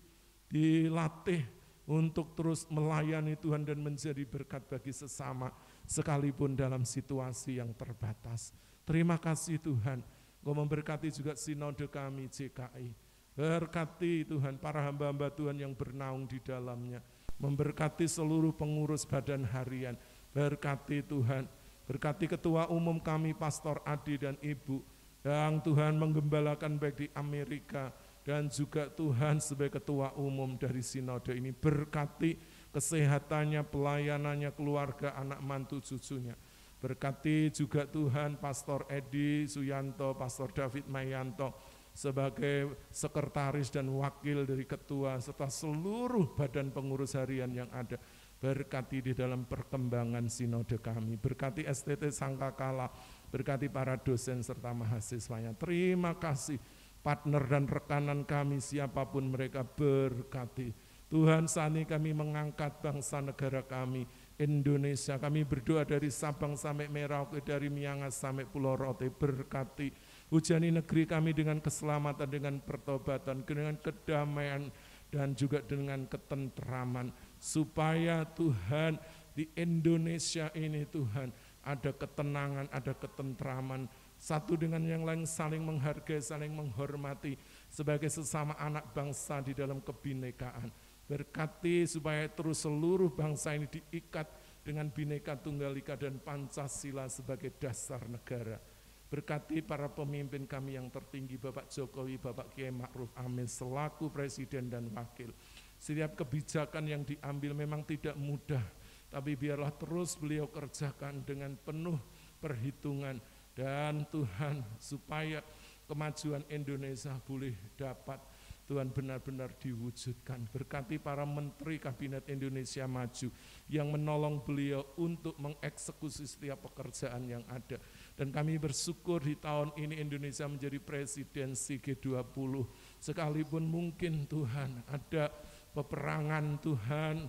dilatih untuk terus melayani Tuhan dan menjadi berkat bagi sesama, sekalipun dalam situasi yang terbatas. Terima kasih Tuhan, Engkau memberkati juga sinode kami JKI. Berkati Tuhan para hamba-hamba Tuhan yang bernaung di dalamnya. Memberkati seluruh pengurus badan harian. Berkati Tuhan, berkati ketua umum kami Pastor Adi dan Ibu, yang Tuhan menggembalakan baik di Amerika, dan juga Tuhan sebagai ketua umum dari sinode ini. Berkati kesehatannya, pelayanannya, keluarga, anak mantu cucunya. Berkati juga Tuhan Pastor Edi Suyanto, Pastor David Mayanto sebagai sekretaris dan wakil dari ketua serta seluruh badan pengurus harian yang ada. Berkati di dalam perkembangan sinode kami, berkati STT Sangkakala, berkati para dosen serta mahasiswanya. Terima kasih partner dan rekanan kami siapapun mereka, berkati. Tuhan, saat ini kami mengangkat bangsa negara kami, Indonesia. Kami berdoa dari Sabang sampai Merauke, dari Miangas sampai Pulau Rote, berkati. Hujani negeri kami dengan keselamatan, dengan pertobatan, dengan kedamaian, dan juga dengan ketentraman. Supaya Tuhan di Indonesia ini Tuhan ada ketenangan, ada ketentraman, satu dengan yang lain saling menghargai, saling menghormati sebagai sesama anak bangsa di dalam kebinekaan. Berkati supaya terus seluruh bangsa ini diikat dengan Bhinneka Tunggal Ika dan Pancasila sebagai dasar negara. Berkati para pemimpin kami yang tertinggi, Bapak Jokowi, Bapak Kiai Ma'ruf Amin selaku Presiden dan Wakil. Setiap kebijakan yang diambil memang tidak mudah, tapi biarlah terus beliau kerjakan dengan penuh perhitungan. Dan Tuhan, supaya kemajuan Indonesia boleh dapat Tuhan benar-benar diwujudkan. Berkati para menteri Kabinet Indonesia Maju yang menolong beliau untuk mengeksekusi setiap pekerjaan yang ada. Dan kami bersyukur di tahun ini Indonesia menjadi presidensi G20. Sekalipun mungkin Tuhan ada peperangan Tuhan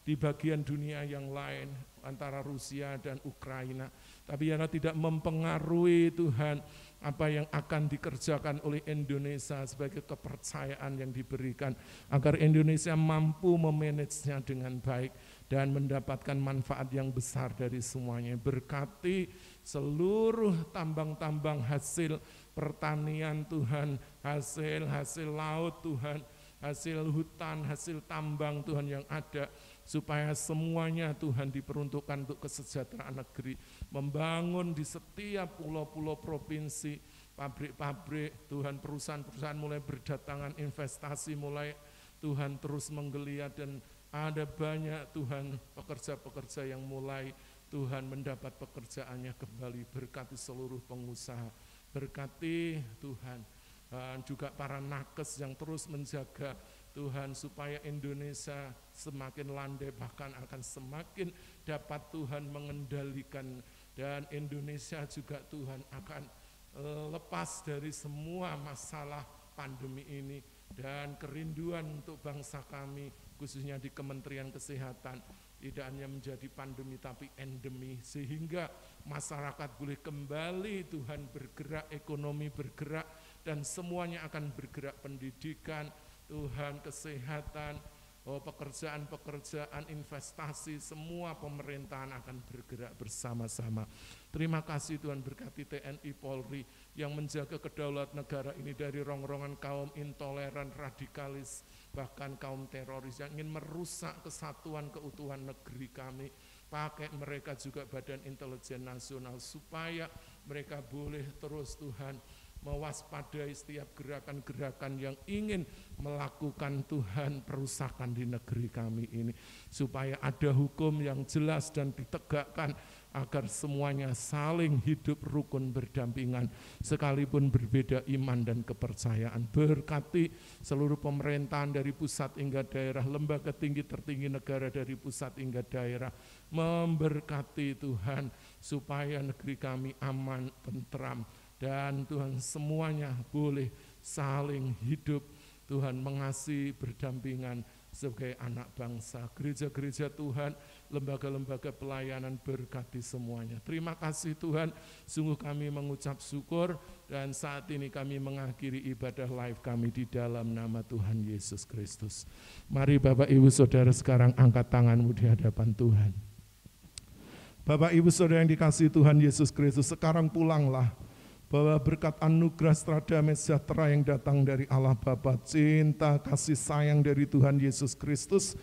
di bagian dunia yang lain antara Rusia dan Ukraina, tapi ya tidak mempengaruhi Tuhan apa yang akan dikerjakan oleh Indonesia sebagai kepercayaan yang diberikan agar Indonesia mampu memanagenya dengan baik dan mendapatkan manfaat yang besar dari semuanya. Berkati seluruh tambang-tambang hasil pertanian Tuhan, hasil laut Tuhan, hasil hutan, hasil tambang Tuhan yang ada, supaya semuanya Tuhan diperuntukkan untuk kesejahteraan negeri, membangun di setiap pulau-pulau provinsi, pabrik-pabrik Tuhan, perusahaan-perusahaan mulai berdatangan, investasi mulai Tuhan terus menggeliat, dan ada banyak Tuhan pekerja-pekerja yang mulai Tuhan mendapat pekerjaannya kembali. Berkati seluruh pengusaha, berkati Tuhan juga para nakes yang terus menjaga Tuhan supaya Indonesia semakin landai, bahkan akan semakin dapat Tuhan mengendalikan, dan Indonesia juga Tuhan akan lepas dari semua masalah pandemi ini. Dan kerinduan untuk bangsa kami khususnya di Kementerian Kesehatan tidak hanya menjadi pandemi tapi endemi, sehingga masyarakat boleh kembali Tuhan bergerak, ekonomi bergerak, dan semuanya akan bergerak, pendidikan Tuhan, kesehatan, pekerjaan-pekerjaan, investasi, semua pemerintahan akan bergerak bersama-sama. Terima kasih Tuhan, berkati TNI Polri yang menjaga kedaulatan negara ini dari rongrongan kaum intoleran, radikalis, bahkan kaum teroris yang ingin merusak kesatuan keutuhan negeri kami. Pakai mereka juga Badan Intelijen Nasional supaya mereka boleh terus Tuhan mewaspadai setiap gerakan-gerakan yang ingin melakukan Tuhan perusakan di negeri kami ini, supaya ada hukum yang jelas dan ditegakkan agar semuanya saling hidup rukun berdampingan sekalipun berbeda iman dan kepercayaan. Berkati seluruh pemerintahan dari pusat hingga daerah, lembaga tinggi tertinggi negara dari pusat hingga daerah, memberkati Tuhan supaya negeri kami aman, tentram, dan Tuhan semuanya boleh saling hidup Tuhan, mengasihi, berdampingan sebagai anak bangsa. Gereja-gereja Tuhan, lembaga-lembaga pelayanan, berkati semuanya. Terima kasih Tuhan, sungguh kami mengucap syukur, dan saat ini kami mengakhiri ibadah live kami di dalam nama Tuhan Yesus Kristus. Mari Bapak Ibu Saudara sekarang angkat tanganmu di hadapan Tuhan. Bapak Ibu Saudara yang dikasihi Tuhan Yesus Kristus, sekarang pulanglah bahwa berkat anugerah damai sejahtera yang datang dari Allah Bapa, cinta kasih sayang dari Tuhan Yesus Kristus,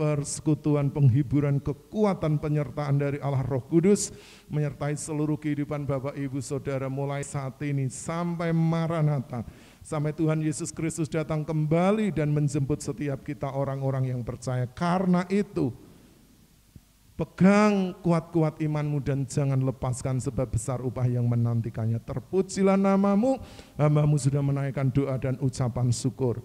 persekutuan, penghiburan, kekuatan, penyertaan dari Allah Roh Kudus menyertai seluruh kehidupan Bapak Ibu Saudara mulai saat ini sampai Maranatha, sampai Tuhan Yesus Kristus datang kembali dan menjemput setiap kita orang-orang yang percaya. Karena itu pegang kuat-kuat imanmu dan jangan lepaskan, sebab besar upah yang menantikannya. Terpujilah namamu, hamba-Mu sudah menaikkan doa dan ucapan syukur.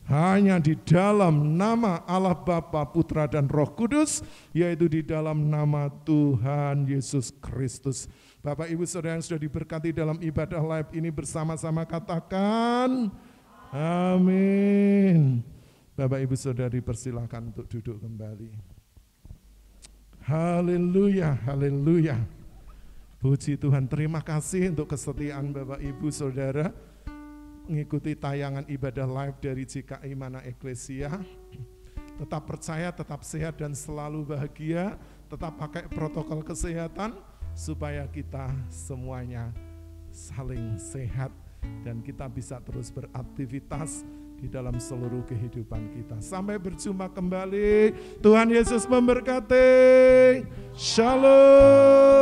hanya di dalam nama Allah Bapa, Putra dan Roh Kudus, yaitu di dalam nama Tuhan Yesus Kristus. Bapak Ibu Saudara yang sudah diberkati dalam ibadah live ini bersama-sama katakan amin. Bapak Ibu Saudara dipersilakan untuk duduk kembali. Haleluya, haleluya. Puji Tuhan, terima kasih untuk kesetiaan Bapak Ibu Saudara mengikuti tayangan ibadah live dari GKI Mana Eklesia. Tetap percaya, tetap sehat dan selalu bahagia, tetap pakai protokol kesehatan supaya kita semuanya saling sehat dan kita bisa terus beraktivitas di dalam seluruh kehidupan kita. Sampai berjumpa kembali. Tuhan Yesus memberkati. Shalom.